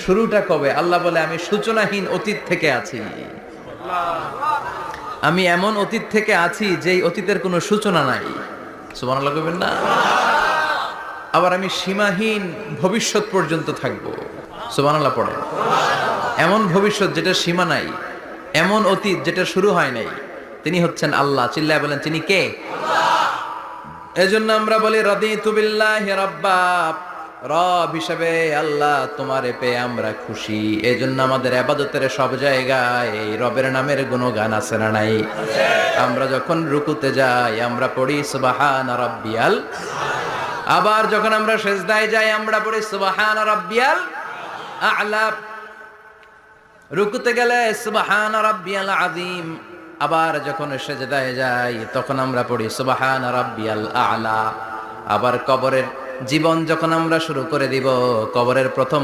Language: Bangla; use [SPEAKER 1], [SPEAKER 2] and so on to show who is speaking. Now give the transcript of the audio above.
[SPEAKER 1] শুরুটা কবে? আল্লাহ বলে আমি সূচনাহীন অতীত থেকে আছি। আমি এমন অতীত থেকে আছি যেই অতীতের কোনো সূচনা নাই। সুবহানাল্লাহ কইবেন না? আবার আমি সীমাহীন ভবিষ্যৎ পর্যন্ত থাকবো। সুবহানাল্লাহ পড়েন। এমন ভবিষ্যৎ যেটা সীমা নাই, এমন অতীত যেটা শুরু হয় নাই, তিনি হচ্ছেন আল্লাহ। চিল্লায় বলেন তিনি কে? এজন্য আমরা বলি রাদিতু বিল্লাহি রাব্বা, রব হিসেবে আল্লাহ তোমারে পেয়ে আমরা খুশি। এজন্য আমাদের ইবাদতের সব জায়গায় এই রবের নামের গুণগান আছে না নাই? আমরা যখন রুকুতে যাই আমরা পড়ি সুবহানা রাব্বিয়াল, আবার যখন আমরা সিজদায় যাই আমরা পড়ি সুবহানা রাব্বিয়াল আ'লা। রুকুতে গেলে সুবহানা রাব্বিয়াল আযীম, আবার যখন সিজদায় যাই তখন আমরা পড়ি সুবহানা রাব্বিয়াল আ'লা। আবার কবরের জীবন যখন আমরা শুরু করে দিব, কবরের প্রথম